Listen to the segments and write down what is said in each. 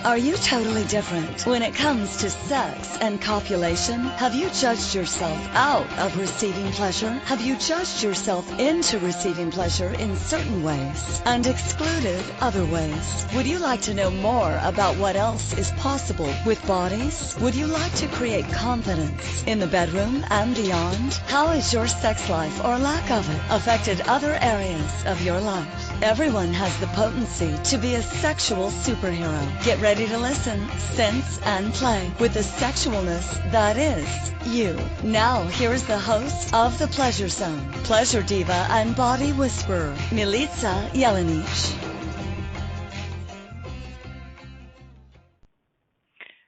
Are you totally different when it comes to sex and copulation? Have you judged yourself out of receiving pleasure? Have you judged yourself into receiving pleasure in certain ways and excluded other ways? Would you like to know more about what else is possible with bodies? Would you like to create confidence in the bedroom and beyond? How has your sex life or lack of it affected other areas of your life? Everyone has the potency to be a sexual superhero. Get ready to listen, sense, and play with the sexualness that is you. Now, here's the host of The Pleasure Zone, pleasure diva and body whisperer, Milica Jelenic.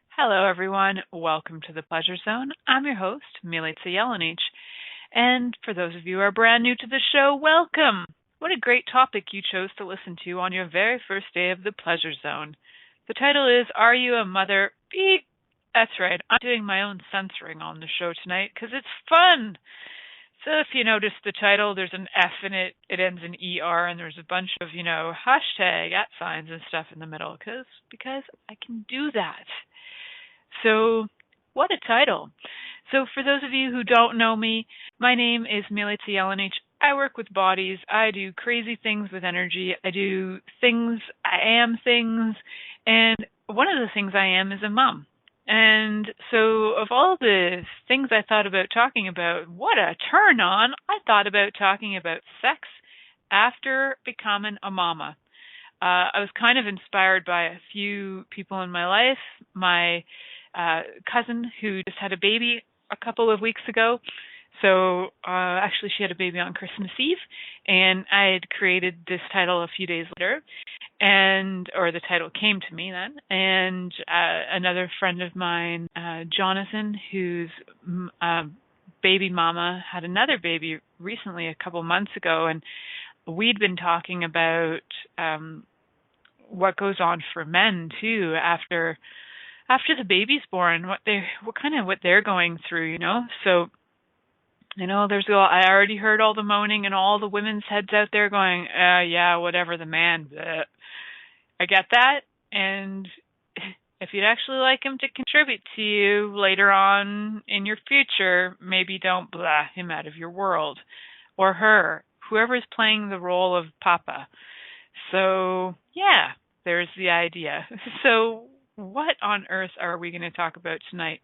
Hello, everyone. Welcome to The Pleasure Zone. I'm your host, Milica Jelenic. And for those of you who are brand new to the show, welcome. What a great topic you chose to listen to on your very first day of The Pleasure Zone. The title is, Are You a Mother? Beep. That's right. I'm doing my own censoring on the show tonight because it's fun. So if you notice the title, there's an F in it. It ends in ER, and there's a bunch of, hashtag @ signs and stuff in the middle because I can do that. So what a title. So for those of you who don't know me, my name is Milica Jelenic. I work with bodies. I do crazy things with energy. I do things. I am things. And one of the things I am is a mom. And so of all the things I thought about talking about, what a turn on, I thought about talking about sex after becoming a mama. I was kind of inspired by a few people in my life. My cousin who just had a baby a couple of weeks ago. So actually she had a baby on Christmas Eve, and I had created this title a few days later, or the title came to me then, and another friend of mine, Jonathan, whose baby mama had another baby recently a couple months ago, and we'd been talking about what goes on for men too after the baby's born, what they're going through, So I already heard all the moaning and all the women's heads out there going, yeah, whatever the man. Bleh. I get that. And if you'd actually like him to contribute to you later on in your future, maybe don't blah him out of your world, or her, whoever's playing the role of Papa. So, yeah, there's the idea. So what on earth are we going to talk about tonight?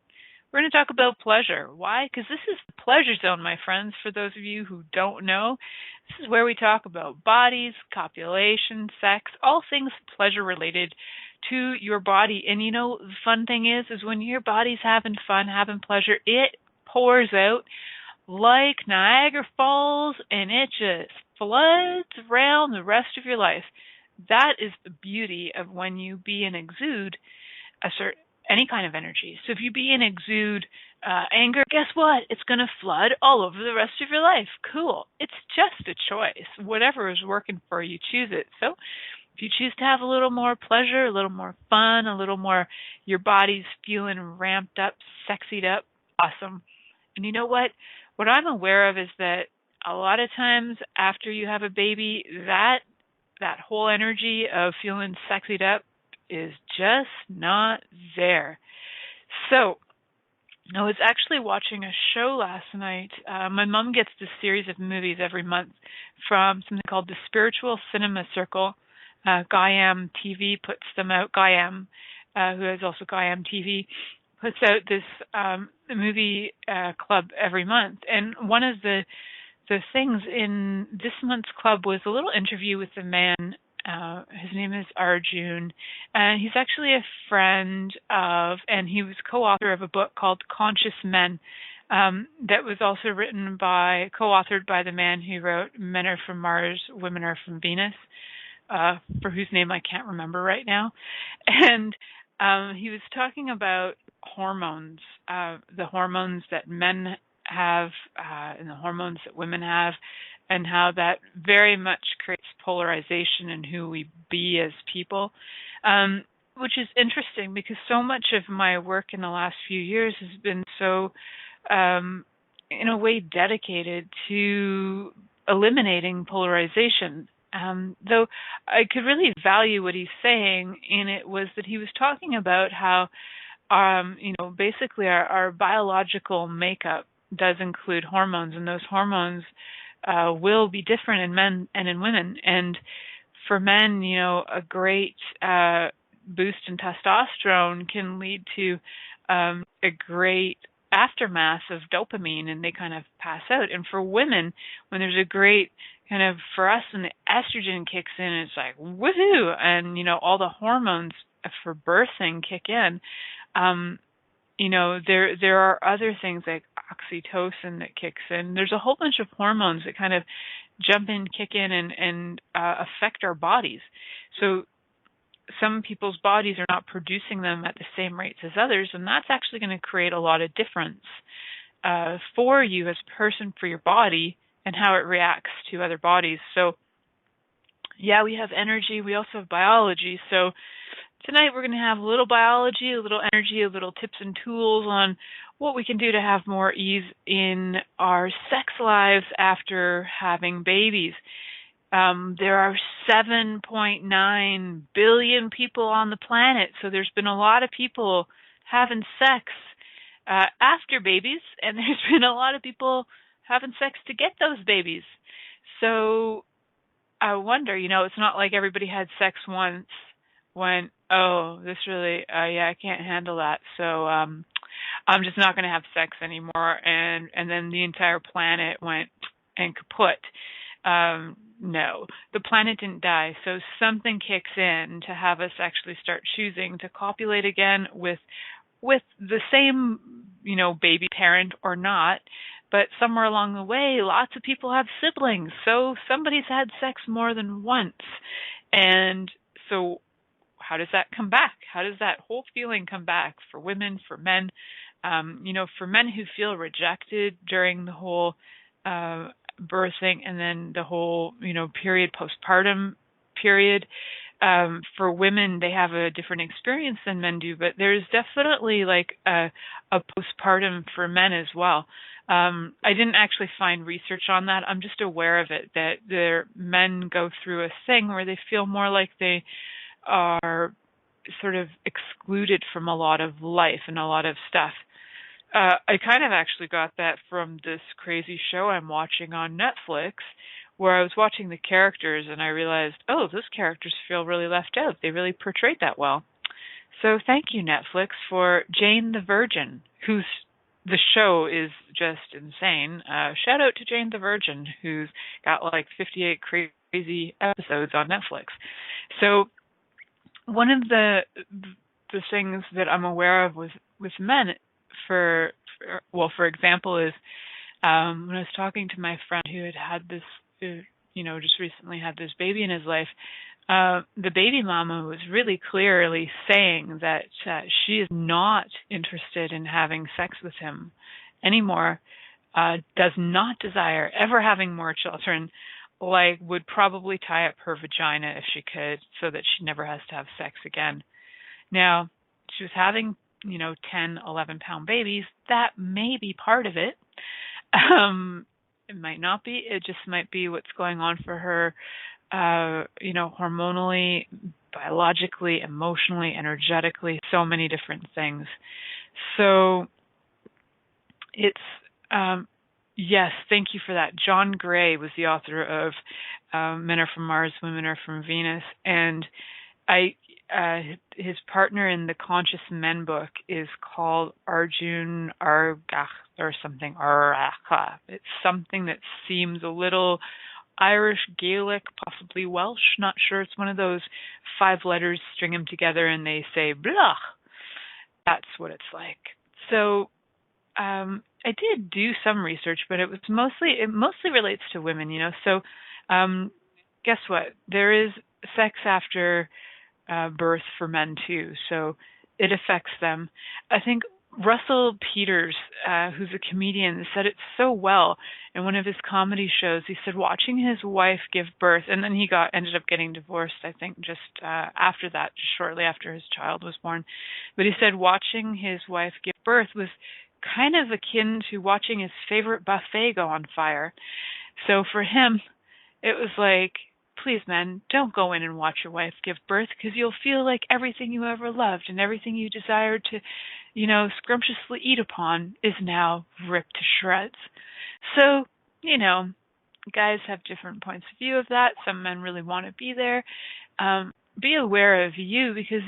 We're going to talk about pleasure. Why? Because this is the Pleasure Zone, my friends. For those of you who don't know, this is where we talk about bodies, copulation, sex, all things pleasure related to your body. And the fun thing is when your body's having fun, having pleasure, it pours out like Niagara Falls, and it just floods around the rest of your life. That is the beauty of when you be and exude any kind of energy. So if you be and exude anger, guess what? It's going to flood all over the rest of your life. Cool. It's just a choice. Whatever is working for you, choose it. So if you choose to have a little more pleasure, a little more fun, a little more, your body's feeling ramped up, sexied up, awesome. And you know what? What I'm aware of is that a lot of times after you have a baby, that whole energy of feeling sexied up is just not there. So I was actually watching a show last night. My mom gets this series of movies every month from something called the Spiritual Cinema Circle. Gaiam TV puts them out. Gaiam, who has also Gaiam TV, puts out this movie club every month. And one of the things in this month's club was a little interview with a man. His name is Arjun, and he's actually a friend of, and he was co-author of a book called Conscious Men, that was also co-authored by the man who wrote Men Are From Mars, Women Are From Venus, for whose name I can't remember right now. And he was talking about hormones, the hormones that men have and the hormones that women have, and how that very much creates polarization in who we be as people, which is interesting because so much of my work in the last few years has been so, in a way, dedicated to eliminating polarization Though I could really value what he's saying in it was that he was talking about how, basically our biological makeup does include hormones, and those hormones will be different in men and in women. And for men, a great boost in testosterone can lead to a great aftermath of dopamine, and they kind of pass out. And for women, when there's a great kind of, for us, when the estrogen kicks in, it's like woohoo, and all the hormones for birthing kick in. There are other things like oxytocin that kicks in. There's a whole bunch of hormones that kind of jump in, kick in, and affect our bodies. So some people's bodies are not producing them at the same rates as others, and that's actually going to create a lot of difference for you as a person, for your body, and how it reacts to other bodies. So, yeah, we have energy. We also have biology. So tonight we're going to have a little biology, a little energy, a little tips and tools on what we can do to have more ease in our sex lives after having babies. There are 7.9 billion people on the planet, so there's been a lot of people having sex after babies, and there's been a lot of people having sex to get those babies. So I wonder, it's not like everybody had sex once, went, oh, this really, I can't handle that, so I'm just not going to have sex anymore, and then the entire planet went and kaput. No, the planet didn't die, so something kicks in to have us actually start choosing to copulate again with the same, baby parent or not, but somewhere along the way, lots of people have siblings, so somebody's had sex more than once, and so how does that come back? How does that whole feeling come back for women, for men? For men who feel rejected during the whole birthing and then the whole, period, postpartum period. For women, they have a different experience than men do, but there's definitely like a postpartum for men as well. I didn't actually find research on that. I'm just aware of it, that their men go through a thing where they feel more like they are sort of excluded from a lot of life and a lot of stuff. I kind of actually got that from this crazy show I'm watching on Netflix, where I was watching the characters and I realized, oh, those characters feel really left out. They really portrayed that well. So thank you, Netflix, for Jane the Virgin, the show is just insane. Shout out to Jane the Virgin, who's got like 58 crazy episodes on Netflix. So one of the things that I'm aware of with men, for example, is when I was talking to my friend who had this, just recently had this baby in his life, the baby mama was really clearly saying that she is not interested in having sex with him anymore, does not desire ever having more children, would probably tie up her vagina if she could so that she never has to have sex again. Now, she was having 10, 11-pound babies. That may be part of it. It might not be. It just might be what's going on for her, hormonally, biologically, emotionally, energetically, so many different things. So it's, yes, thank you for that. John Gray was the author of Men Are From Mars, Women Are From Venus. And his partner in the Conscious Men book is called Arjun Argach or something. Argach. It's something that seems a little Irish, Gaelic, possibly Welsh. Not sure. It's one of those 5 letters, string them together, and they say blach. That's what it's like. So I did do some research, but it mostly relates to women. So guess what? There is sex after birth for men too, so it affects them. I think Russell Peters, who's a comedian, said it so well in one of his comedy shows. He said watching his wife give birth, and then he ended up getting divorced, I think, just after that, just shortly after his child was born. But he said watching his wife give birth was kind of akin to watching his favorite buffet go on fire. So for him, it was like please, men, don't go in and watch your wife give birth, because you'll feel like everything you ever loved and everything you desired to, scrumptiously eat upon is now ripped to shreds. So, guys have different points of view of that. Some men really want to be there. Be aware of you, because,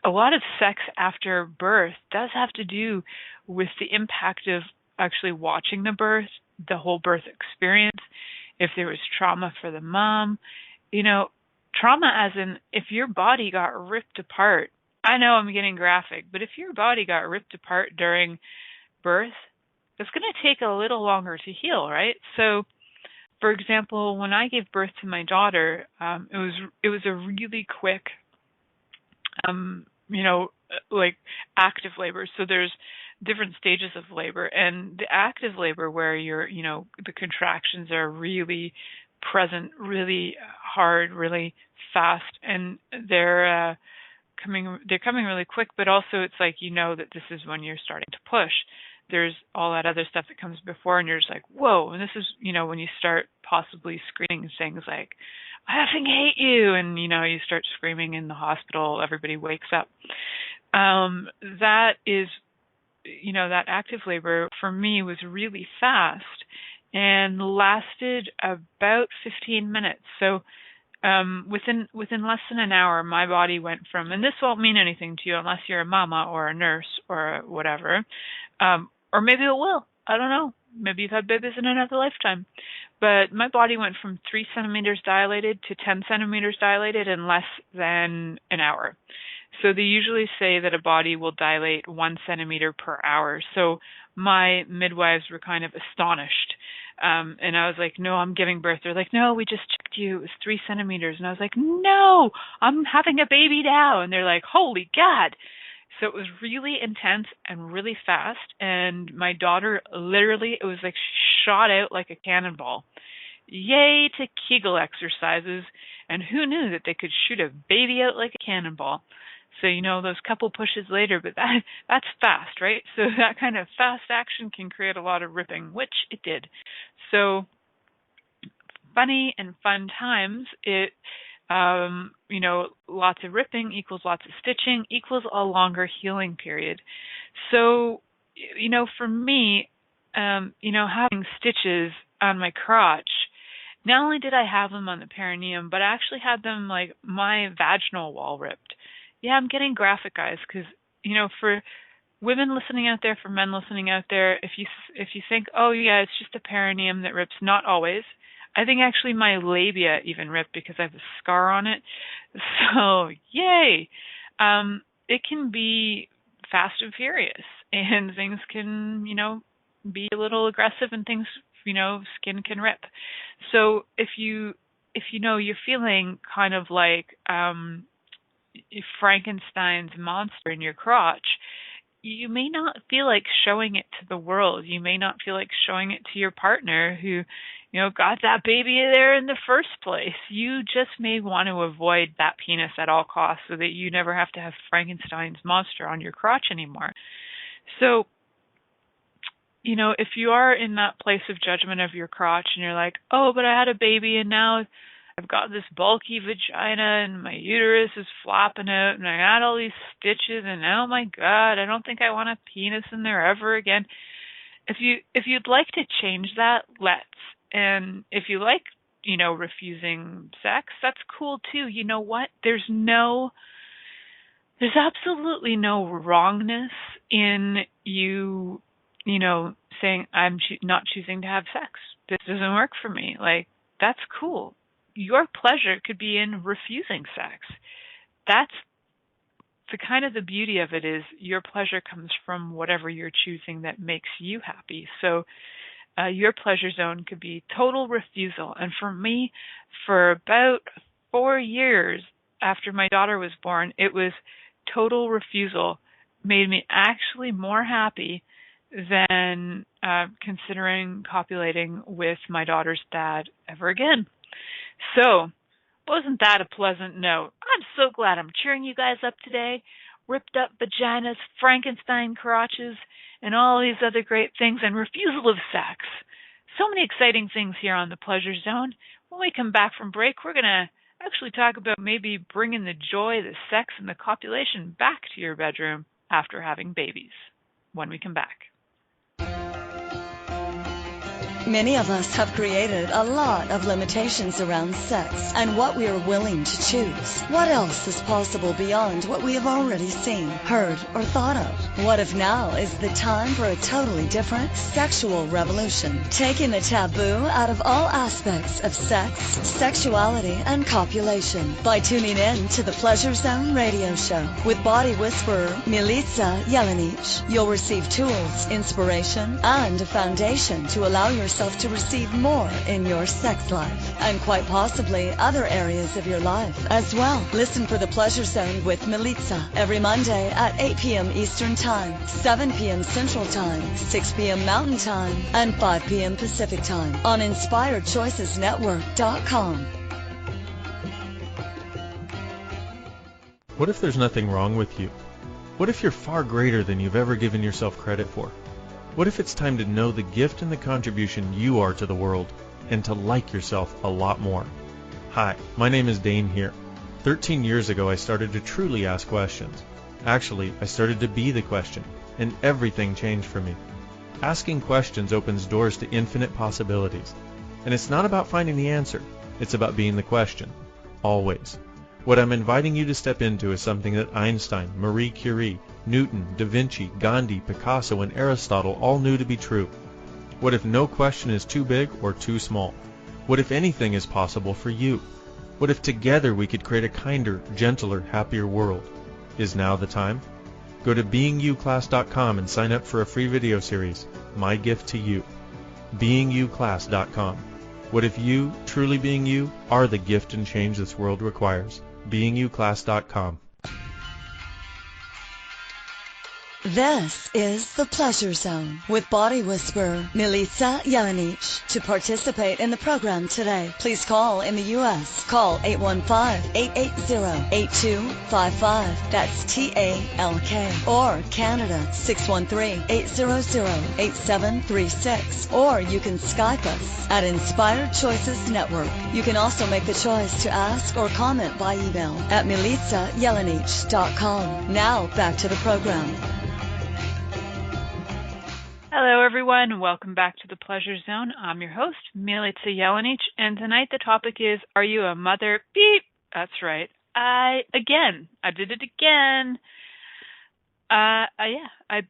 a lot of sex after birth does have to do with the impact of actually watching the birth, the whole birth experience. If there was trauma for the mom, trauma as in if your body got ripped apart. I know I'm getting graphic, but if your body got ripped apart during birth, it's going to take a little longer to heal, right? So, for example, when I gave birth to my daughter, it was a really quick, like active labor. So there's different stages of labor, and the active labor where the contractions are really present, really hard, really fast, and they're coming really quick, but also it's like that this is when you're starting to push. There's all that other stuff that comes before, and you're just like, whoa, and this is when you start possibly screaming things like, I effing hate you, and you start screaming in the hospital, everybody wakes up. That is, that active labor for me was really fast and lasted about 15 minutes. So within less than an hour, my body went from, and this won't mean anything to you unless you're a mama or a nurse or whatever, or maybe it will. I don't know. Maybe you've had babies in another lifetime. But my body went from 3 centimeters dilated to 10 centimeters dilated in less than an hour. So they usually say that a body will dilate 1 centimeter per hour. So my midwives were kind of astonished. And I was like, no, I'm giving birth. They're like, no, we just checked you. It was 3 centimeters. And I was like, no, I'm having a baby now. And they're like, holy God. So it was really intense and really fast. And my daughter literally, it was like shot out like a cannonball. Yay to Kegel exercises. And who knew that they could shoot a baby out like a cannonball? So, those couple pushes later, but that's fast, right? So that kind of fast action can create a lot of ripping, which it did. So funny and fun times, it, lots of ripping equals lots of stitching equals a longer healing period. So, for me, having stitches on my crotch, not only did I have them on the perineum, but I actually had them like my vaginal wall ripped. Yeah, I'm getting graphic, guys, because, for women listening out there, for men listening out there, if you think, oh, yeah, it's just the perineum that rips, not always. I think actually my labia even ripped because I have a scar on it. So, yay. It can be fast and furious, and things can, be a little aggressive, and things, skin can rip. So if you're feeling kind of like Frankenstein's monster in your crotch, you may not feel like showing it to the world. You may not feel like showing it to your partner who, got that baby there in the first place. You just may want to avoid that penis at all costs so that you never have to have Frankenstein's monster on your crotch anymore. So, if you are in that place of judgment of your crotch and you're like, oh, but I had a baby and now I've got this bulky vagina and my uterus is flopping out and I got all these stitches and oh my God, I don't think I want a penis in there ever again. If you'd like to change that, let's. And if you like, refusing sex, that's cool too. You know what? There's absolutely no wrongness in you, saying I'm not choosing to have sex. This doesn't work for me. Like, that's cool. Your pleasure could be in refusing sex. That's the kind of the beauty of it, is your pleasure comes from whatever you're choosing that makes you happy. So your pleasure zone could be total refusal. And for me, for about 4 years after my daughter was born, it was total refusal. Made me actually more happy than considering copulating with my daughter's dad ever again. So, wasn't that a pleasant note? I'm so glad I'm cheering you guys up today. Ripped up vaginas, Frankenstein crotches, and all these other great things, and refusal of sex. So many exciting things here on the Pleasure Zone. When we come back from break, we're going to actually talk about maybe bringing the joy, the sex, and the copulation back to your bedroom after having babies when we come back. Many of us have created a lot of limitations around sex and what we are willing to choose. What else is possible beyond what we have already seen, heard, or thought of? What if now is the time for a totally different sexual revolution, taking the taboo out of all aspects of sex, sexuality, and copulation by tuning in to the Pleasure Zone radio show with body whisperer Milica Jelenic. You'll receive tools, inspiration, and a foundation to allow yourself to receive more in your sex life and quite possibly other areas of your life as well. Listen for the Pleasure Zone with Milica every Monday at 8 p.m. Eastern Time, 7 p.m. Central Time, 6 p.m. Mountain Time, and 5 p.m. Pacific Time on InspiredChoicesNetwork.com. What if there's nothing wrong with you? What if you're far greater than you've ever given yourself credit for? What if it's time to know the gift and the contribution you are to the world and to like yourself a lot more? Hi, my name is Dane here. 13 years ago, I started to truly ask questions. Actually, I started to be the question, and everything changed for me. Asking questions opens doors to infinite possibilities. And it's not about finding the answer. It's about being the question. Always. What I'm inviting you to step into is something that Einstein, Marie Curie, Newton, Da Vinci, Gandhi, Picasso, and Aristotle all knew to be true. What if no question is too big or too small? What if anything is possible for you? What if together we could create a kinder, gentler, happier world? Is now the time? Go to beingyouclass.com and sign up for a free video series, My Gift to You. beingyouclass.com. What if you, truly being you, are the gift and change this world requires? beingyouclass.com. This is the Pleasure Zone with body whisperer Milica Jelenic. To participate in the program today, please call in the U.S. Call 815-880-8255. That's TALK. Or Canada 613-800-8736. Or you can Skype us at Inspired Choices Network. You can also make the choice to ask or comment by email at milicajelenic.com. Now back to the program. Hello, everyone. Welcome back to the Pleasure Zone. I'm your host, Milica Jelenic, and tonight the topic is, are you a mother? Beep. That's right. I did it again. I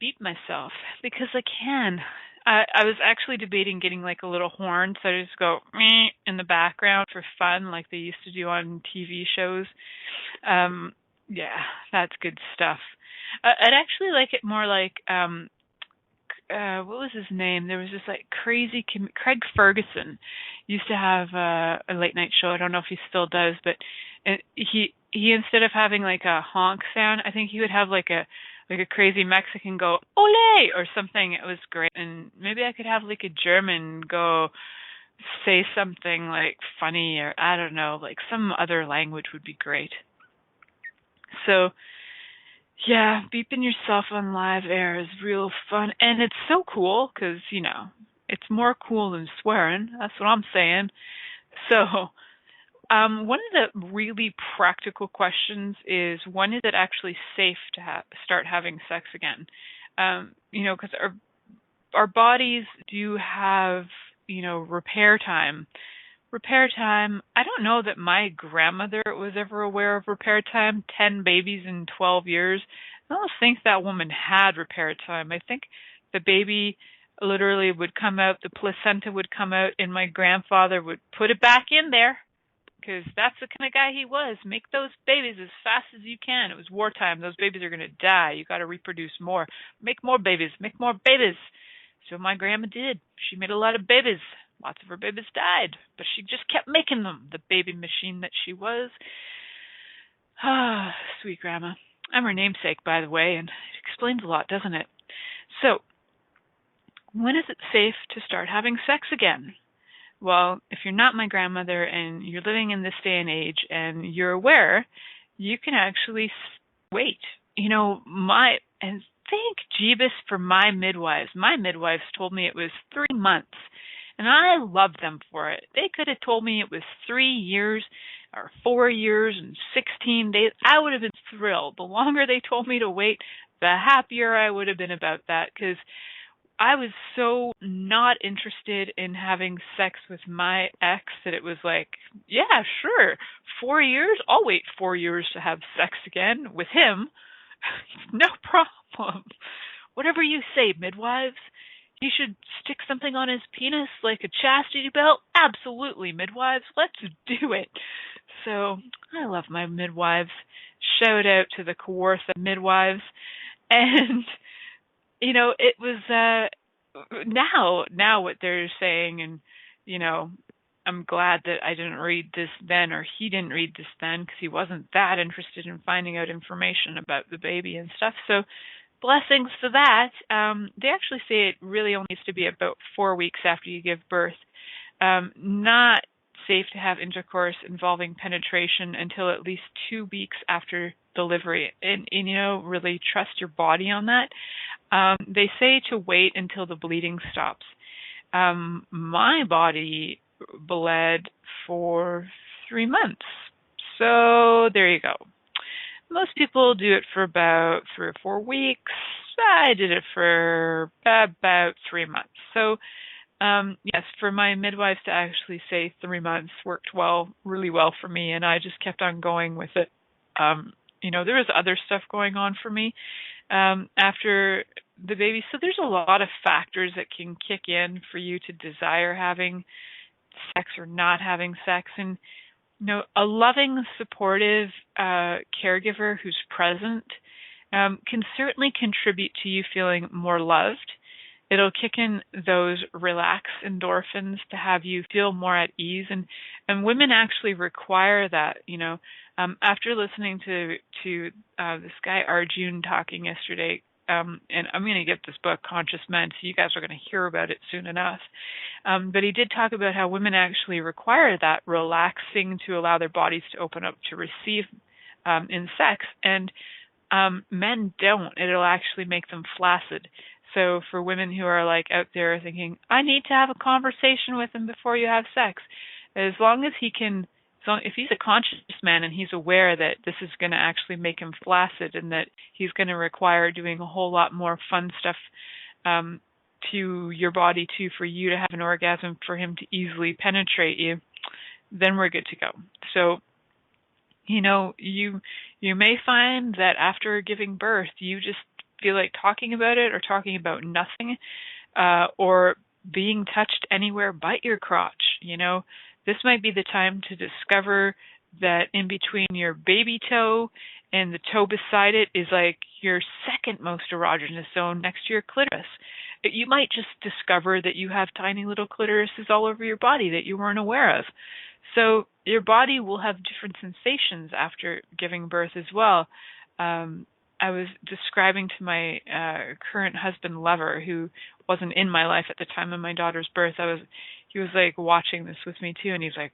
beat myself because I can. I was actually debating getting like a little horn, so I just go meh in the background for fun, like they used to do on TV shows. Yeah, that's good stuff. I'd actually like it more like, what was his name? There was this like crazy Craig Ferguson used to have a late night show. I don't know if he still does, but he instead of having like a honk sound, I think he would have like a crazy Mexican go ole or something. It was great. And maybe I could have like a German go say something like funny, or I don't know, like some other language would be great. So yeah, beeping yourself on live air is real fun, and it's so cool because, you know, it's more cool than swearing. That's what I'm saying. So one of the really practical questions is, when is it actually safe to start having sex again? You know, because our bodies do have, you know, repair time. Repair time, I don't know that my grandmother was ever aware of repair time, 10 babies in 12 years. I don't think that woman had repair time. I think the baby literally would come out, the placenta would come out, and my grandfather would put it back in there because that's the kind of guy he was. Make those babies as fast as you can. It was wartime. Those babies are going to die. You got to reproduce more. Make more babies. Make more babies. So my grandma did. She made a lot of babies. Lots of her babies died, but she just kept making them, the baby machine that she was. Ah, sweet grandma. I'm her namesake, by the way, and it explains a lot, doesn't it? So, when is it safe to start having sex again? Well, if you're not my grandmother and you're living in this day and age and you're aware, you can actually wait. You know, thank Jeebus for my midwives. My midwives told me it was 3 months. And I love them for it. They could have told me it was 3 years or 4 years and 16 days. I would have been thrilled. The longer they told me to wait, the happier I would have been about that, because I was so not interested in having sex with my ex that it was like, yeah, sure, 4 years? I'll wait 4 years to have sex again with him. No problem. Whatever you say, midwives. You should stick something on his penis like a chastity belt? Absolutely, midwives. Let's do it. So I love my midwives. Shout out to the Kawartha midwives. And, you know, it was now what they're saying, and, you know, I'm glad that I didn't read this then, or he didn't read this then, because he wasn't that interested in finding out information about the baby and stuff. So blessings for that. They actually say it really only needs to be about 4 weeks after you give birth. Not safe to have intercourse involving penetration until at least 2 weeks after delivery. And you know, really trust your body on that. They say to wait until the bleeding stops. My body bled for 3 months. So there you go. Most people do it for about 3 or 4 weeks. I did it for about 3 months. So, yes, for my midwives to actually say 3 months worked really well for me, and I just kept on going with it. You know, there was other stuff going on for me after the baby. So there's a lot of factors that can kick in for you to desire having sex or not having sex. And you know, a loving, supportive caregiver who's present can certainly contribute to you feeling more loved. It'll kick in those relax endorphins to have you feel more at ease, and women actually require that. You know, after listening to this guy Arjun talking yesterday. And I'm going to get this book, Conscious Men, so you guys are going to hear about it soon enough. But he did talk about how women actually require that relaxing to allow their bodies to open up to receive in sex, and men don't. It'll actually make them flaccid. So for women who are like out there thinking, I need to have a conversation with him before you have sex, as long as he can, if he's a conscious man and he's aware that this is going to actually make him flaccid and that he's going to require doing a whole lot more fun stuff to your body too for you to have an orgasm, for him to easily penetrate you, then we're good to go. So, you know, you may find that after giving birth, you just feel like talking about it or talking about nothing, or being touched anywhere but your crotch. You know, this might be the time to discover that in between your baby toe and the toe beside it is like your second most erogenous zone next to your clitoris. You might just discover that you have tiny little clitorises all over your body that you weren't aware of. So your body will have different sensations after giving birth as well. I was describing to my current husband lover, who wasn't in my life at the time of my daughter's birth. He was like watching this with me too, and he's like,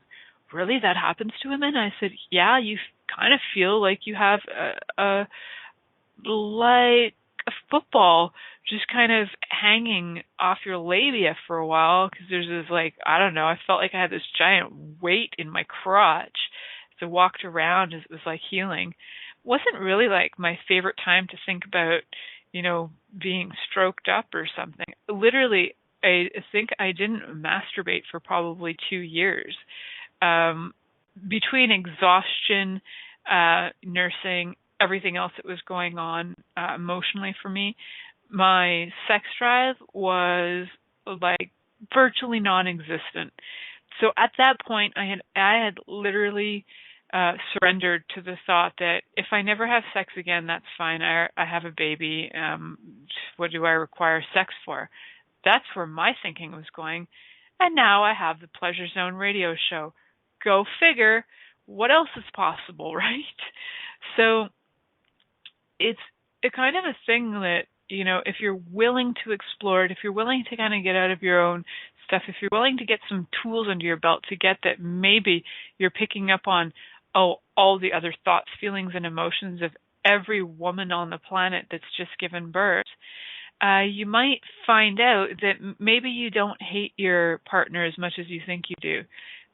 "Really, that happens to women?" I said, "Yeah, you kind of feel like you have like a football just kind of hanging off your labia for a while, because there's this, like, I don't know, I felt like I had this giant weight in my crotch. So I walked around as it was like healing. Wasn't really like my favorite time to think about, you know, being stroked up or something. Literally, I think I didn't masturbate for probably 2 years. Between exhaustion, nursing, everything else that was going on emotionally for me, my sex drive was like virtually non-existent. So at that point, I had literally surrendered to the thought that if I never have sex again, that's fine. I have a baby. What do I require sex for? That's where my thinking was going. And now I have the Pleasure Zone radio show. Go figure. What else is possible, right? So it's a kind of a thing that, you know, if you're willing to explore it, if you're willing to kind of get out of your own stuff, if you're willing to get some tools under your belt to get that maybe you're picking up on, all the other thoughts, feelings, and emotions of every woman on the planet that's just given birth, you might find out that maybe you don't hate your partner as much as you think you do.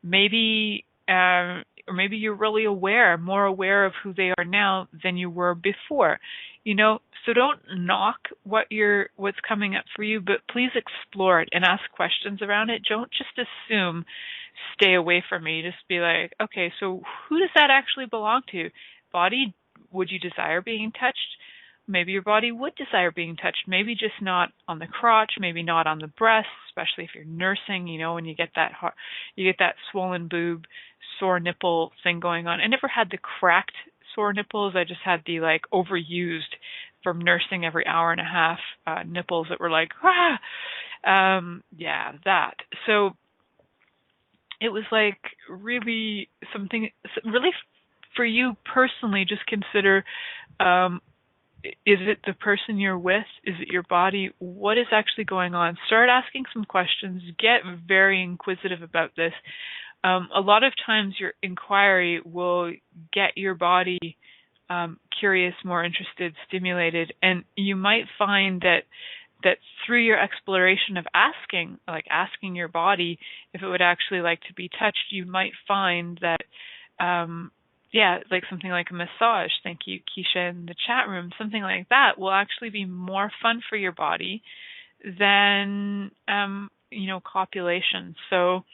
Maybe, or maybe you're really more aware of who they are now than you were before. So don't knock what's coming up for you, but please explore it and ask questions around it. Don't just assume, stay away from me. Just be like, okay, so who does that actually belong to? Body, would you desire being touched? Maybe your body would desire being touched, maybe just not on the crotch, maybe not on the breast, especially if you're nursing, when you get that swollen boob, sore nipple thing going on. I never had the cracked sore nipples. I just had the overused from nursing every hour and a half nipples that were like, that. So it was really something, really for you personally, just consider, is it the person you're with? Is it your body? What is actually going on? Start asking some questions. Get very inquisitive about this. A lot of times your inquiry will get your body curious, more interested, stimulated, and you might find that through your exploration of asking your body if it would actually like to be touched, you might find that something like a massage, thank you, Keisha, in the chat room, something like that will actually be more fun for your body than, copulation. So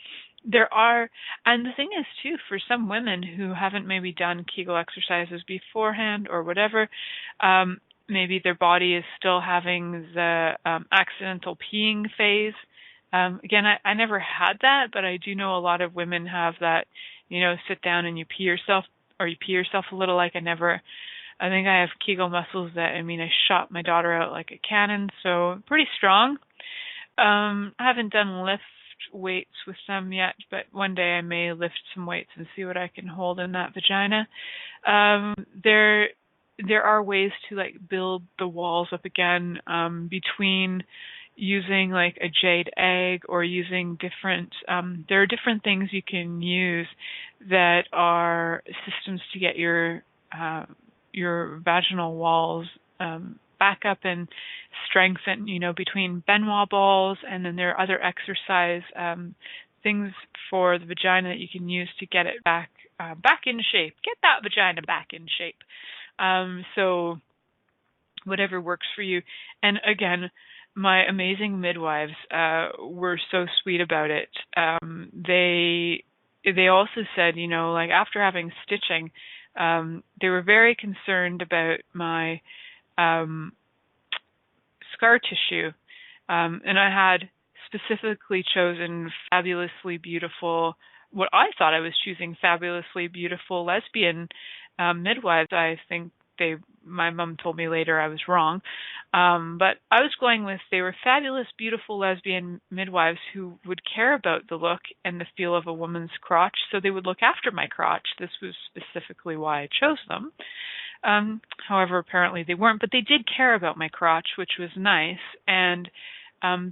there are, and the thing is too, for some women who haven't maybe done Kegel exercises beforehand or whatever, maybe their body is still having the accidental peeing phase. Again, I never had that, but I do know a lot of women have that, sit down and you pee yourself a little. I think I have Kegel muscles that, I shot my daughter out like a cannon, so pretty strong. I haven't done lift weights with them yet, but one day I may lift some weights and see what I can hold in that vagina. There are ways to build the walls up again, between using a jade egg or using different, there are different things you can use that are systems to get your vaginal walls back up and strengthen, between Benoit balls, and then there are other exercise things for the vagina that you can use to get it back in shape. Get that vagina back in shape. So whatever works for you. And again, my amazing midwives were so sweet about it. They also said, after having stitching, they were very concerned about my scar tissue. And I had specifically chosen fabulously beautiful, what I thought I was choosing fabulously beautiful lesbian midwives. I think my mom told me later I was wrong. But I was going with, they were fabulous, beautiful lesbian midwives who would care about the look and the feel of a woman's crotch, so they would look after my crotch. This was specifically why I chose them. However, apparently they weren't, but they did care about my crotch, which was nice. And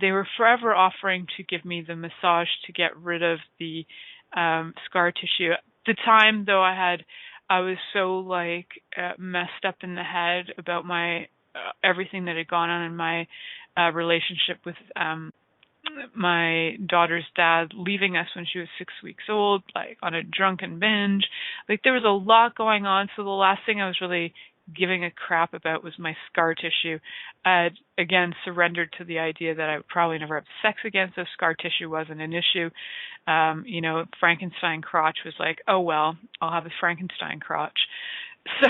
they were forever offering to give me the massage to get rid of the scar tissue. At the time, though, I was so messed up in the head about my everything that had gone on in my relationship with my daughter's dad leaving us when she was 6 weeks old, on a drunken binge. There was a lot going on, so the last thing I was really giving a crap about was my scar tissue. I had, again, surrendered to the idea that I would probably never have sex again, so scar tissue wasn't an issue. Frankenstein crotch was oh well, I'll have a Frankenstein crotch. So,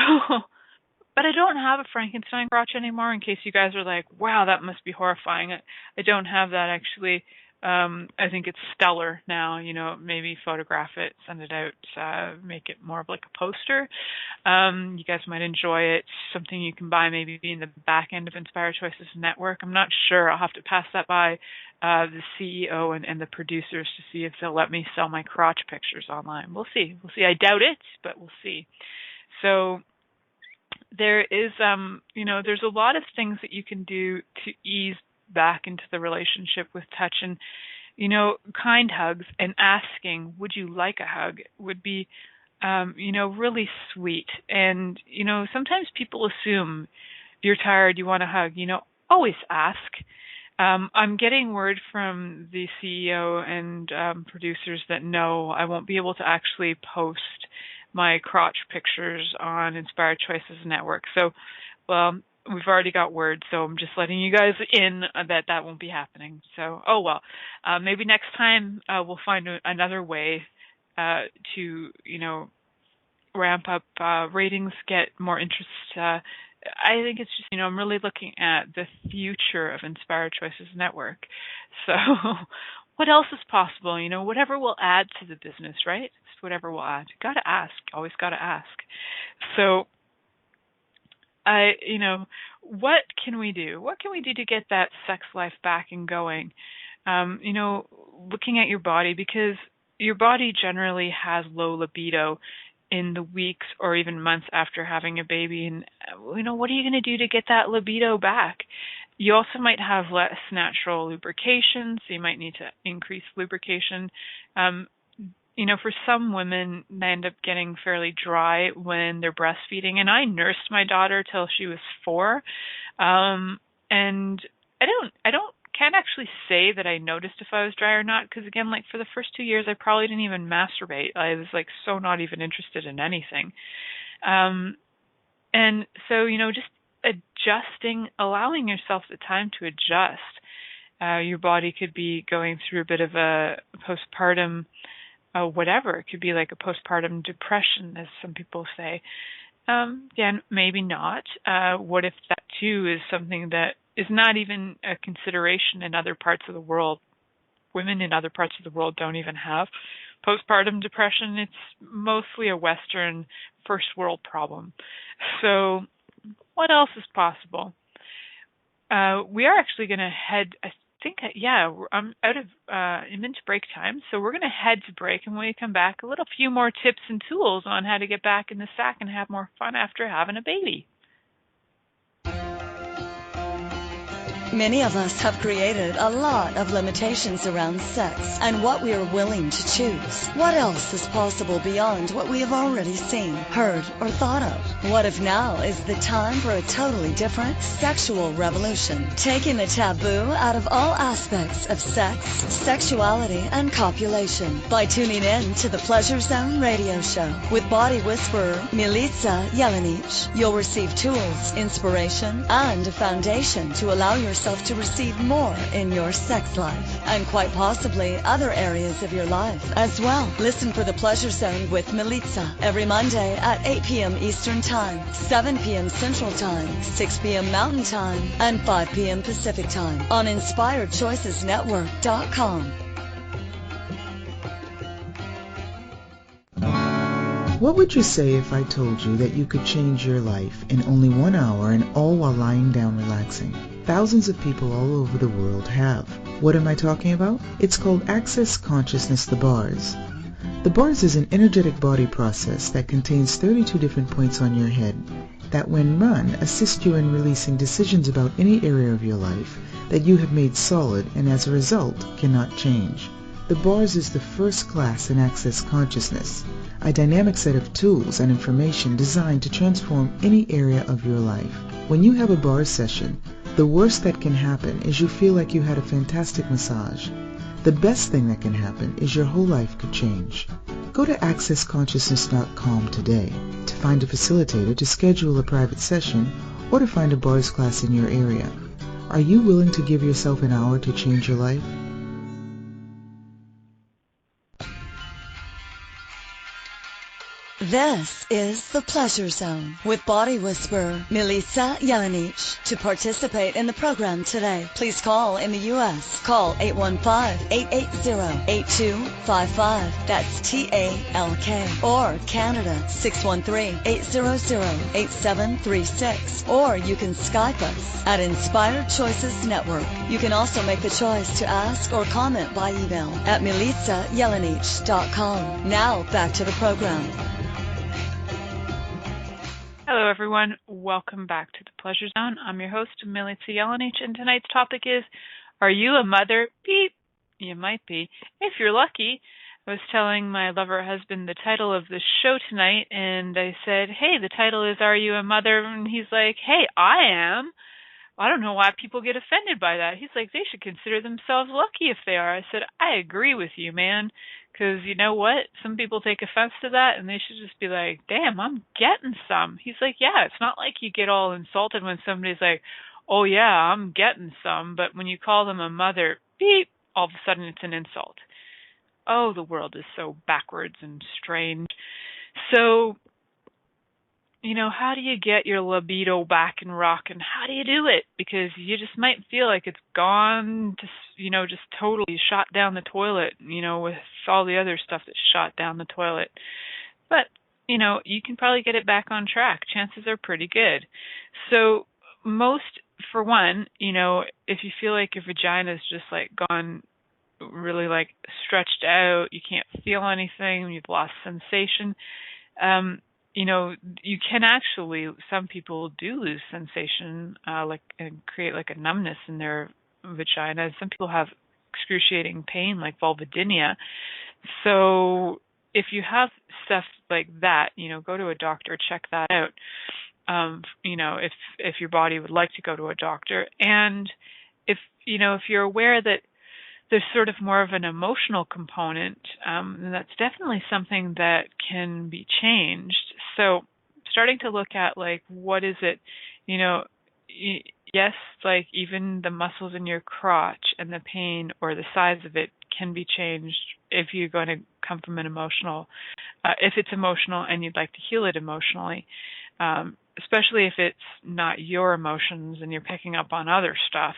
but I don't have a Frankenstein crotch anymore, in case you guys are wow, that must be horrifying. I don't have that, actually. I think it's stellar now, maybe photograph it, send it out, make it more of a poster. You guys might enjoy it. Something you can buy maybe in the back end of Inspired Choices Network. I'm not sure. I'll have to pass that by the CEO and the producers to see if they'll let me sell my crotch pictures online. We'll see. I doubt it, but we'll see. So there is, there's a lot of things that you can do to ease back into the relationship with touch, and kind hugs and asking, would you like a hug, would be really sweet. And sometimes people assume you're tired, you want a hug. always ask. I'm getting word from the CEO and producers that no, I won't be able to actually post my crotch pictures on Inspired Choices Network. So, well, we've already got word, so I'm just letting you guys in that won't be happening. So, oh well, maybe next time we'll find another way to, ramp up ratings, get more interest. I think it's just, I'm really looking at the future of Inspired Choices Network. So what else is possible? Whatever will add to the business, right? It's whatever will add. Got to ask. Always got to ask. So, what can we do? What can we do to get that sex life back and going? Looking at your body, because your body generally has low libido in the weeks or even months after having a baby. And, what are you going to do to get that libido back? You also might have less natural lubrication, so you might need to increase lubrication. For some women, they end up getting fairly dry when they're breastfeeding. And I nursed my daughter till she was 4. And I can't actually say that I noticed if I was dry or not, because again, like for the first 2 years, I probably didn't even masturbate. I was like so not even interested in anything. And so, just adjusting, allowing yourself the time to adjust. Your body could be going through a bit of a postpartum, whatever. It could be like a postpartum depression, as some people say. Again, maybe not. What if that too is something that is not even a consideration in other parts of the world? Women in other parts of the world don't even have postpartum depression. It's mostly a Western first world problem. So what else is possible? We are actually going to head, I'm into break time, so we're going to head to break, and when we come back, a few more tips and tools on how to get back in the sack and have more fun after having a baby. Many of us have created a lot of limitations around sex and what we are willing to choose. What else is possible beyond what we have already seen, heard, or thought of? What if now is the time for a totally different sexual revolution? Taking the taboo out of all aspects of sex, sexuality, and copulation by tuning in to the Pleasure Zone radio show with body whisperer Milica Jelenic. You'll receive tools, inspiration, and a foundation to allow yourself to receive more in your sex life and quite possibly other areas of your life as well. Listen for the Pleasure Zone with Milica every Monday at 8 p.m. Eastern Time, 7 p.m. Central Time, 6 p.m. Mountain Time, and 5 p.m. Pacific Time on InspiredChoicesNetwork.com. What would you say if I told you that you could change your life in only 1 hour and all while lying down relaxing? Thousands of people all over the world have. What am I talking about? It's called Access Consciousness, the bars. The bars is an energetic body process that contains 32 different points on your head that when run assist you in releasing decisions about any area of your life that you have made solid and as a result cannot change. The bars is the first class in Access Consciousness, a dynamic set of tools and information designed to transform any area of your life. When you have a bars session, the worst that can happen is you feel like you had a fantastic massage. The best thing that can happen is your whole life could change. Go to accessconsciousness.com today to find a facilitator to schedule a private session or to find a bars class in your area. Are you willing to give yourself an hour to change your life? This is the Pleasure Zone with body whisperer Milica Jelenic. To participate in the program today, please call in the U.S. Call 815-880-8255. That's TALK. Or Canada 613-800-8736. Or you can Skype us at Inspired Choices Network. You can also make the choice to ask or comment by email at milicajelenic.com. Now back to the program. Hello, everyone. Welcome back to the Pleasure Zone. I'm your host, Milica Jelenic, and tonight's topic is, are you a mother? Beep. You might be. If you're lucky. I was telling my lover husband the title of the show tonight, and I said, hey, the title is, Are You a Mother? And he's like, hey, I am. I don't know why people get offended by that. He's like, they should consider themselves lucky if they are. I said, I agree with you, man. Because you know what? Some people take offense to that, and they should just be like, damn, I'm getting some. He's like, yeah, it's not like you get all insulted when somebody's like, oh, yeah, I'm getting some. But when you call them a mother, beep, all of a sudden it's an insult. Oh, the world is so backwards and strange. So, how do you get your libido back and rocking? How do you do it? Because you just might feel like it's gone to, just totally shot down the toilet, with all the other stuff that's shot down the toilet. But, you can probably get it back on track. Chances are pretty good. So for one, if you feel like your vagina's just like gone really like stretched out, you can't feel anything, you've lost sensation, you can actually, some people do lose sensation, and create like a numbness in their vagina. Some people have excruciating pain like vulvodynia. So if you have stuff like that, go to a doctor, check that out. If your body would like to go to a doctor. And if you're aware that there's sort of more of an emotional component, and that's definitely something that can be changed. So starting to look at like, what is it, yes, like even the muscles in your crotch and the pain or the size of it can be changed if you're going to come from an emotional, if it's emotional and you'd like to heal it emotionally, especially if it's not your emotions and you're picking up on other stuff.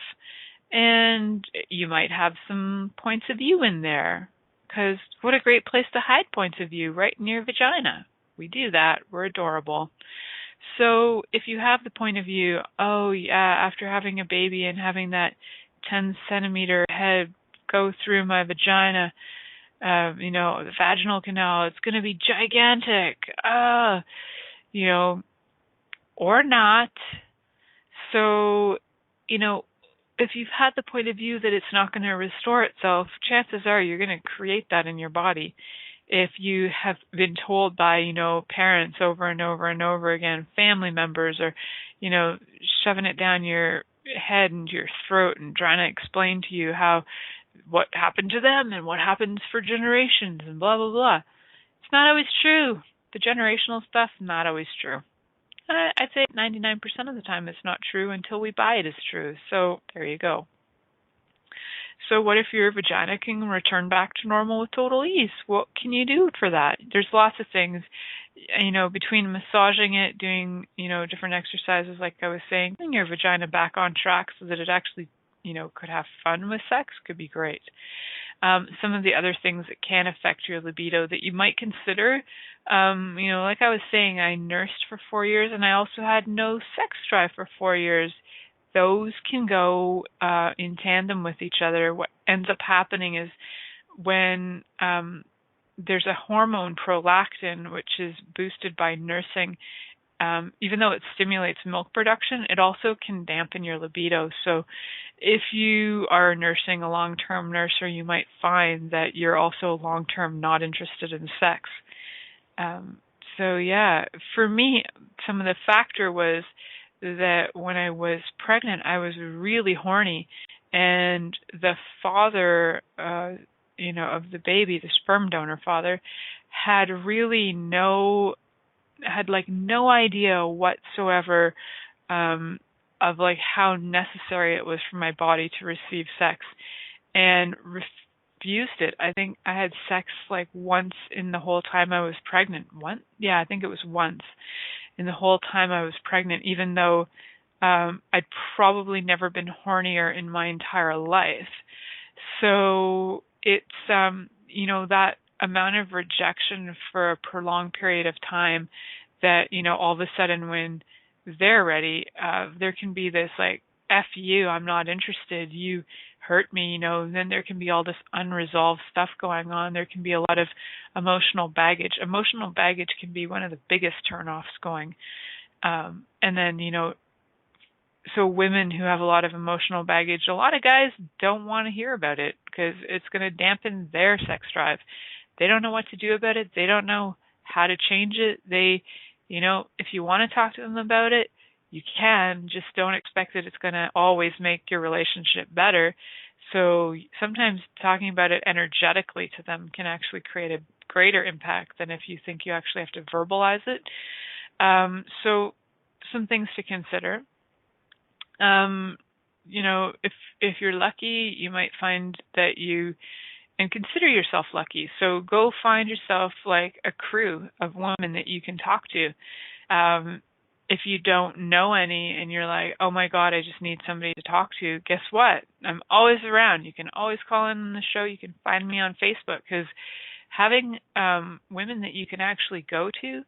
And you might have some points of view in there, because what a great place to hide points of view, right in your vagina. We do that. We're adorable. So if you have the point of view, oh yeah, after having a baby and having that 10-centimeter head go through my vagina, the vaginal canal, it's going to be gigantic, or not. So, if you've had the point of view that it's not going to restore itself, chances are you're going to create that in your body. If you have been told by, parents over and over and over again, family members, or, shoving it down your head and your throat and trying to explain to you what happened to them and what happens for generations and blah, blah, blah. It's not always true. The generational stuff, not always true. I'd say 99% of the time it's not true until we buy it as true. So there you go. So what if your vagina can return back to normal with total ease? What can you do for that? There's lots of things, between massaging it, doing, different exercises like I was saying, getting your vagina back on track so that it actually, could have fun with sex could be great. Some of the other things that can affect your libido that you might consider, like I was saying, I nursed for 4 years and I also had no sex drive for 4 years. Those can go in tandem with each other. What ends up happening is when there's a hormone, prolactin, which is boosted by nursing, even though it stimulates milk production, it also can dampen your libido. So if you are nursing, a long-term nurser, you might find that you're also long-term not interested in sex. So yeah, for me, some of the factor was that when I was pregnant, I was really horny, and the father, of the baby, the sperm donor father, had no idea whatsoever of like how necessary it was for my body to receive sex, and refused it. I think I had sex like once in the whole time I was pregnant. I think it was once in the whole time I was pregnant, even though I'd probably never been hornier in my entire life. So it's, that amount of rejection for a prolonged period of time that, all of a sudden when they're ready, there can be this like, F you, I'm not interested, you hurt me, then there can be all this unresolved stuff going on. There can be a lot of emotional baggage. Emotional baggage can be one of the biggest turnoffs going. And then, so women who have a lot of emotional baggage, a lot of guys don't want to hear about it because it's going to dampen their sex drive. They don't know what to do about it. They don't know how to change it. They, if you want to talk to them about it, you can, just don't expect that it's going to always make your relationship better. So sometimes talking about it energetically to them can actually create a greater impact than if you think you actually have to verbalize it. So some things to consider. If you're lucky, you might find that and consider yourself lucky. So go find yourself like a crew of women that you can talk to. If you don't know any and you're like, oh my God, I just need somebody to talk to, guess what? I'm always around. You can always call in on the show. You can find me on Facebook, because having women that you can actually go to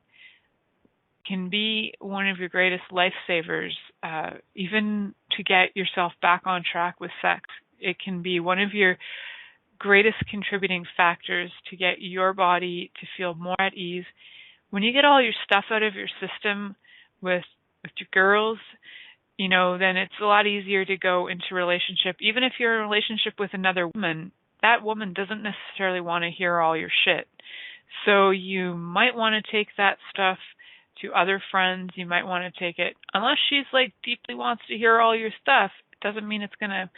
can be one of your greatest lifesavers, even to get yourself back on track with sex. It can be one of your greatest contributing factors to get your body to feel more at ease. When you get all your stuff out of your system with your girls, then it's a lot easier to go into a relationship. Even if you're in a relationship with another woman, that woman doesn't necessarily want to hear all your shit. So you might want to take that stuff to other friends. You might want to take it, unless she's like deeply wants to hear all your stuff. It doesn't mean it's going to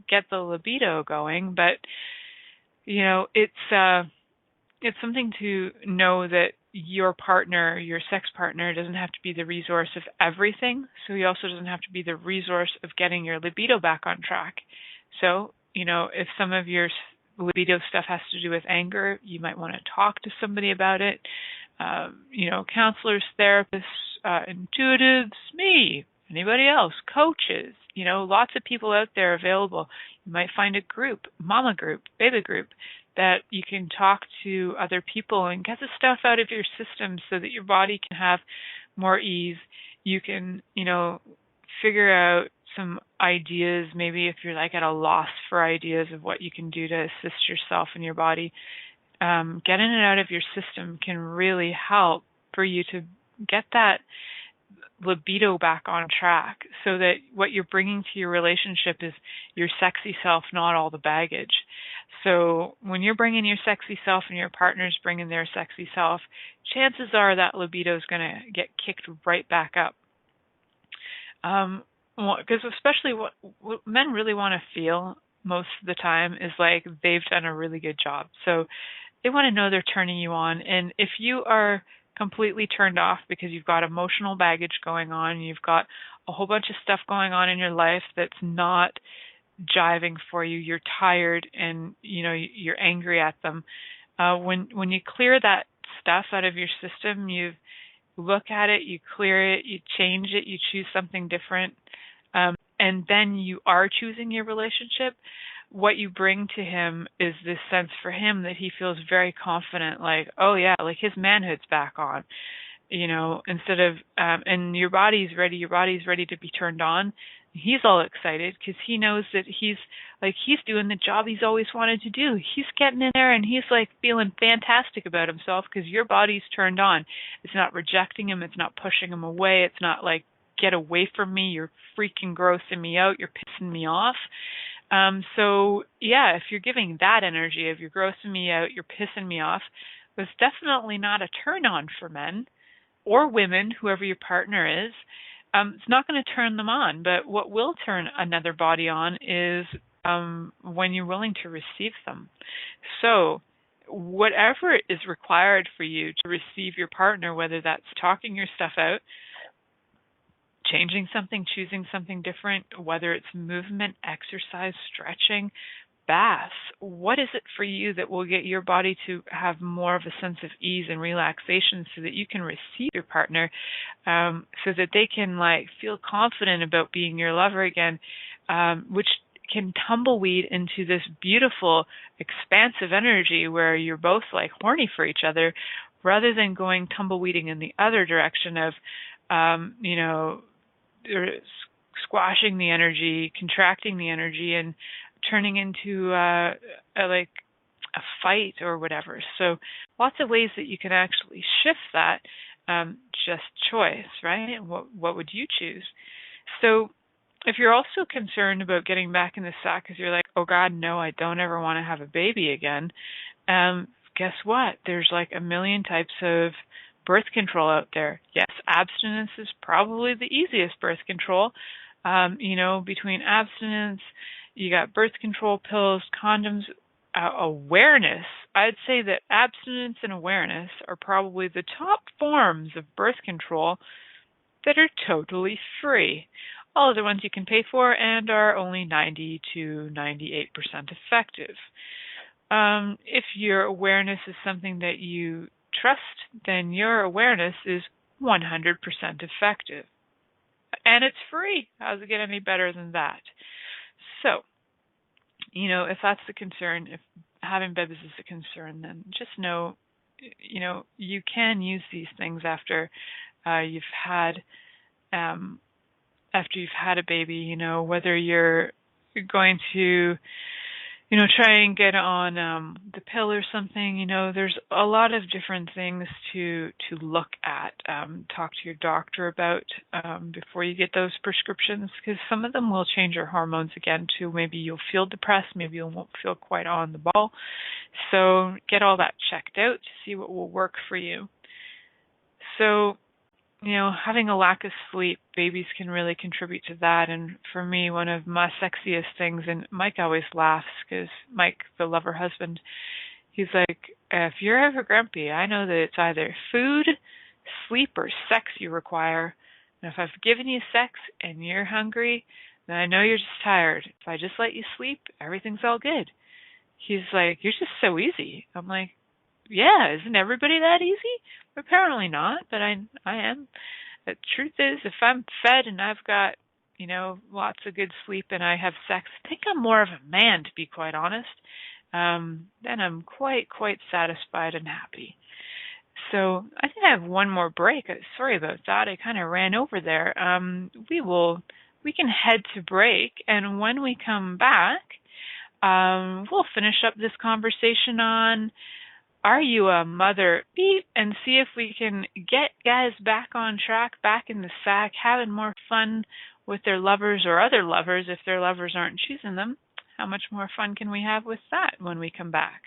get the libido going, but it's something to know that your partner, your sex partner, doesn't have to be the resource of everything. So he also doesn't have to be the resource of getting your libido back on track. So, if some of your libido stuff has to do with anger, you might want to talk to somebody about it. Counselors, therapists, intuitives, me, anybody else, coaches, lots of people out there available. You might find a group, mama group, baby group, that you can talk to other people and get the stuff out of your system so that your body can have more ease. You can, figure out some ideas, maybe if you're like at a loss for ideas of what you can do to assist yourself and your body. Getting it out of your system can really help for you to get that libido back on track, so that what you're bringing to your relationship is your sexy self, not all the baggage. So when you're bringing your sexy self and your partner's bringing their sexy self, chances are that libido is going to get kicked right back up. Because especially what men really want to feel most of the time is like they've done a really good job. So they want to know they're turning you on. And if you are completely turned off because you've got emotional baggage going on, you've got a whole bunch of stuff going on in your life that's not jiving for you, you're tired and you're angry at them, when you clear that stuff out of your system, you look at it, you clear it, you change it, you choose something different, and then you are choosing your relationship, what you bring to him is this sense for him that he feels very confident, like, oh yeah, like his manhood's back on, instead of, and your body's ready to be turned on. He's all excited because he knows that he's doing the job he's always wanted to do. He's getting in there and he's like feeling fantastic about himself because your body's turned on. It's not rejecting him. It's not pushing him away. It's not like, get away from me. You're freaking grossing me out. You're pissing me off. So yeah, if you're giving that energy of you're grossing me out, you're pissing me off, that's definitely not a turn on for men or women, whoever your partner is. It's not going to turn them on, but what will turn another body on is when you're willing to receive them. So whatever is required for you to receive your partner, whether that's talking your stuff out, changing something, choosing something different, whether it's movement, exercise, stretching, baths, what is it for you that will get your body to have more of a sense of ease and relaxation so that you can receive your partner, so that they can like feel confident about being your lover again, which can tumbleweed into this beautiful, expansive energy where you're both like horny for each other, rather than going tumbleweeding in the other direction of, squashing the energy, contracting the energy, and turning into a fight or whatever. So lots of ways that you can actually shift that, just choice, right? What would you choose? So if you're also concerned about getting back in the sack because you're like, oh God, no, I don't ever want to have a baby again, guess what? There's like a million types of birth control out there. Yes, abstinence is probably the easiest birth control. Between abstinence, you got birth control pills, condoms, awareness. I'd say that abstinence and awareness are probably the top forms of birth control that are totally free. All of the ones you can pay for and are only 90 to 98% effective. If your awareness is something that you trust, then your awareness is 100% effective. And it's free. How does it get any better than that? So, if that's the concern, if having babies is a concern, then just know, you can use these things after you've had a baby. Whether you're going to try and get on the pill or something. There's a lot of different things to look at. Talk to your doctor about before you get those prescriptions, because some of them will change your hormones again too. Maybe you'll feel depressed. Maybe you won't feel quite on the ball. So get all that checked out to see what will work for you. So, having a lack of sleep, babies can really contribute to that. And for me, one of my sexiest things, and Mike always laughs because Mike, the lover husband, he's like, if you're ever grumpy, I know that it's either food, sleep, or sex you require. And if I've given you sex and you're hungry, then I know you're just tired. If I just let you sleep, everything's all good. He's like, you're just so easy. I'm like, yeah, isn't everybody that easy? Apparently not, but I am. The truth is, if I'm fed and I've got, lots of good sleep and I have sex, I think I'm more of a man, to be quite honest. Then I'm quite satisfied and happy. So I think I have one more break. Sorry about that. I kind of ran over there. We can head to break, and when we come back, we'll finish up this conversation on Are You a Mother? Beep, and see if we can get guys back on track, back in the sack, having more fun with their lovers or other lovers if their lovers aren't choosing them. How much more fun can we have with that when we come back?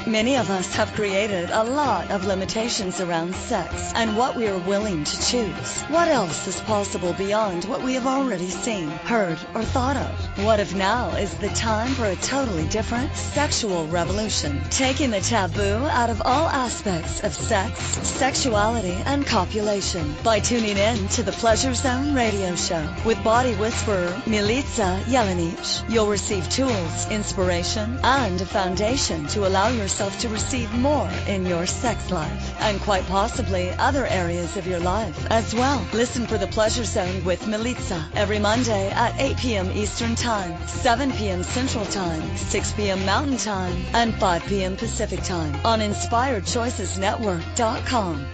Many of us have created a lot of limitations around sex and what we are willing to choose. What else is possible beyond what we have already seen, heard, or thought of? What if now is the time for a totally different sexual revolution, taking the taboo out of all aspects of sex, sexuality, and copulation by tuning in to the Pleasure Zone radio show with body whisperer Milica Jelenic. You'll receive tools, inspiration, and a foundation to allow yourself to receive more in your sex life and quite possibly other areas of your life as well. Listen for the Pleasure Zone with Milica every Monday at 8 p.m. Eastern Time, 7 p.m. Central Time, 6 p.m. Mountain Time, and 5 p.m. Pacific Time on InspiredChoicesNetwork.com.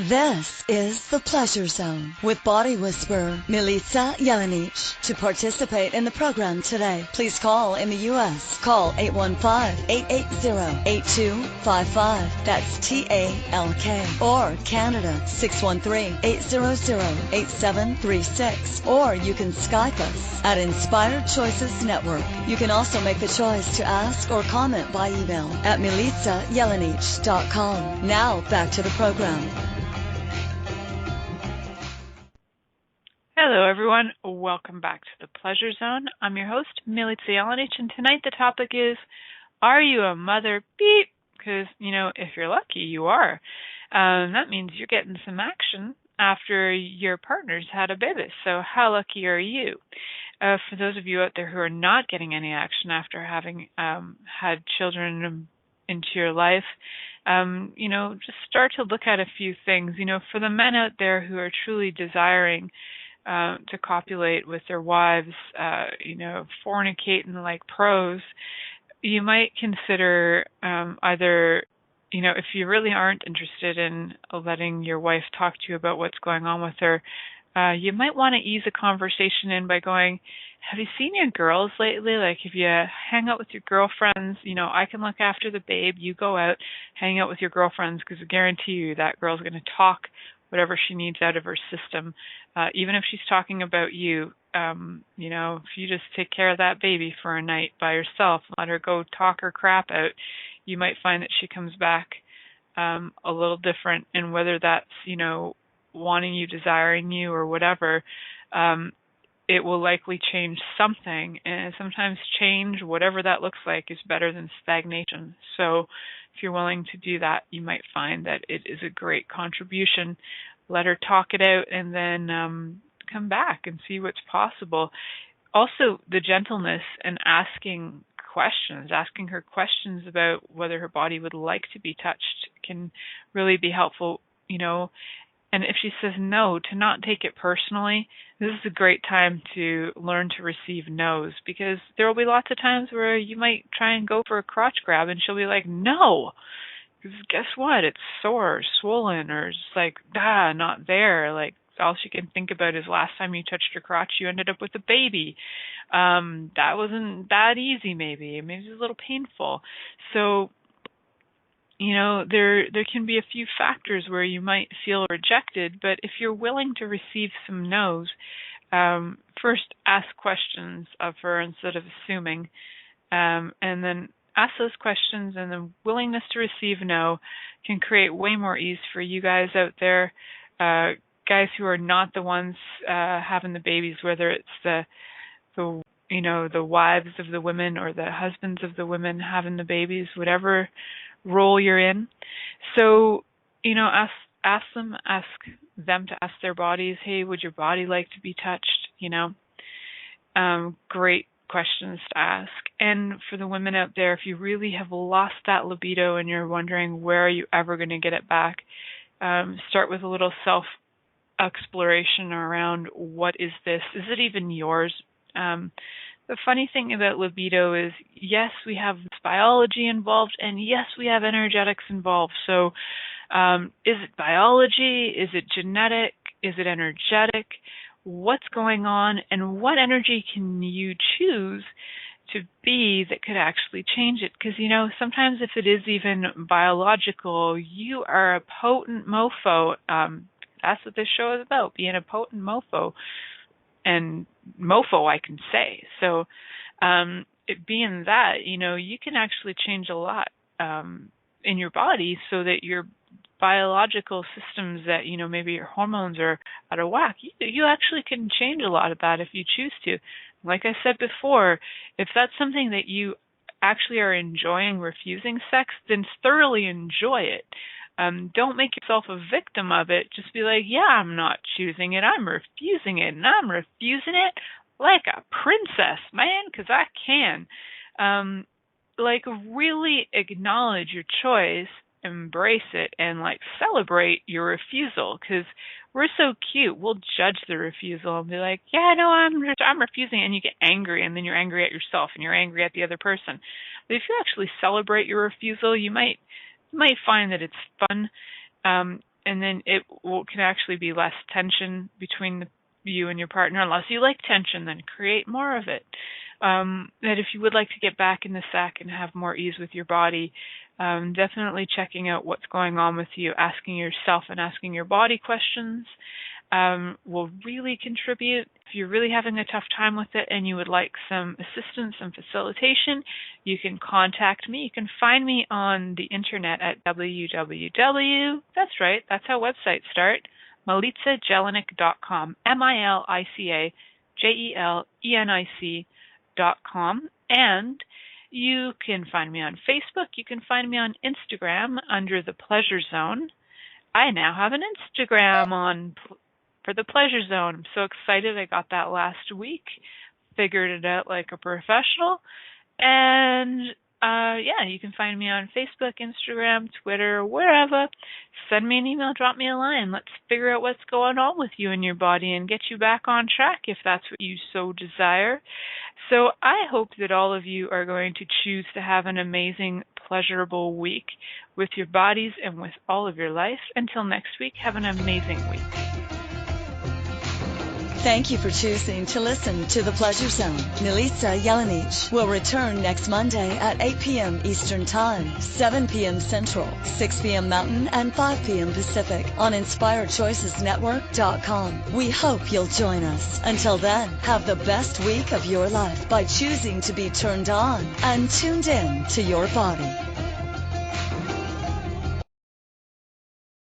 This is the Pleasure Zone with body whisperer Milica Jelenic. To participate in the program today, please call in the U.S. Call 815-880-8255. That's TALK. Or Canada 613-800-8736. Or you can Skype us at Inspired Choices Network. You can also make the choice to ask or comment by email at milicajelenic.com. Now back to the program. Hello, everyone. Welcome back to the Pleasure Zone. I'm your host, Milica Jelenic, and tonight the topic is, are you a mother? Beep. Because, if you're lucky, you are. That means you're getting some action after your partner's had a baby. So how lucky are you? For those of you out there who are not getting any action after having had children into your life, just start to look at a few things. For the men out there who are truly desiring to copulate with their wives, fornicating like pros, you might consider either, if you really aren't interested in letting your wife talk to you about what's going on with her, you might want to ease a conversation in by going, have you seen your girls lately? Like, if you hang out with your girlfriends, I can look after the babe. You go out, hang out with your girlfriends, because I guarantee you that girl's going to talk whatever she needs out of her system. Even if she's talking about you, If you just take care of that baby for a night by yourself, let her go talk her crap out, you might find that she comes back a little different. And whether that's, wanting you, desiring you, or whatever, it will likely change something. And sometimes change, whatever that looks like, is better than stagnation. So if you're willing to do that, you might find that it is a great contribution. Let her talk it out, and then come back and see what's possible. Also, the gentleness and asking her questions about whether her body would like to be touched can really be helpful, And if she says no, to not take it personally. This is a great time to learn to receive no's, because there will be lots of times where you might try and go for a crotch grab and she'll be like, no. Because guess what? It's sore or swollen, or just like, not there. Like, all she can think about is last time you touched her crotch, you ended up with a baby. That wasn't that easy, maybe. Maybe it was a little painful. So, there can be a few factors where you might feel rejected, but if you're willing to receive some no's, first ask questions of her instead of assuming, and then ask those questions, and the willingness to receive no can create way more ease for you guys out there, guys who are not the ones having the babies, whether it's the wives of the women or the husbands of the women having the babies, whatever role you're in. So, ask them to ask their bodies, hey, would your body like to be touched? Great questions to ask. And for the women out there, if you really have lost that libido and you're wondering where are you ever going to get it back, start with a little self-exploration around, what is this? Is it even yours? The funny thing about libido is, yes, we have this biology involved, and yes, we have energetics involved. So is it biology? Is it genetic? Is it energetic? What's going on, and what energy can you choose to be that could actually change it? Because, sometimes if it is even biological, you are a potent mofo. That's what this show is about, being a potent mofo. And mofo, I can say. So it being that, you can actually change a lot in your body so that your biological systems that, maybe your hormones are out of whack, you actually can change a lot of that if you choose to. Like I said before, if that's something that you actually are enjoying, refusing sex, then thoroughly enjoy it. Don't make yourself a victim of it. Just be like, yeah, I'm not choosing it. I'm refusing it. And I'm refusing it like a princess, man, because I can. Really acknowledge your choice, embrace it, and, celebrate your refusal, because we're so cute. We'll judge the refusal and be like, yeah, no, I'm refusing it. And you get angry, and then you're angry at yourself, and you're angry at the other person. But if you actually celebrate your refusal, you might find that it's fun, and then can actually be less tension between you and your partner. Unless you like tension, then create more of it. That if you would like to get back in the sack and have more ease with your body, definitely checking out what's going on with you, asking yourself and asking your body questions will really contribute. If you're really having a tough time with it and you would like some assistance and facilitation, you can contact me. You can find me on the internet at www. That's right, that's how websites start. MilicaJelenic.com. MilicaJelenic.com. And you can find me on Facebook. You can find me on Instagram under The Pleasure Zone. I now have an Instagram for The Pleasure Zone. I'm so excited. I got that last week. Figured it out like a professional. And you can find me on Facebook, Instagram, Twitter, wherever. Send me an email, drop me a line. Let's figure out what's going on with you and your body and get you back on track if that's what you so desire. So I hope that all of you are going to choose to have an amazing, pleasurable week with your bodies and with all of your life. Until next week, have an amazing week. Thank you for choosing to listen to The Pleasure Zone. Milica Jelenic will return next Monday at 8 p.m. Eastern Time, 7 p.m. Central, 6 p.m. Mountain, and 5 p.m. Pacific on InspiredChoicesNetwork.com. We hope you'll join us. Until then, have the best week of your life by choosing to be turned on and tuned in to your body.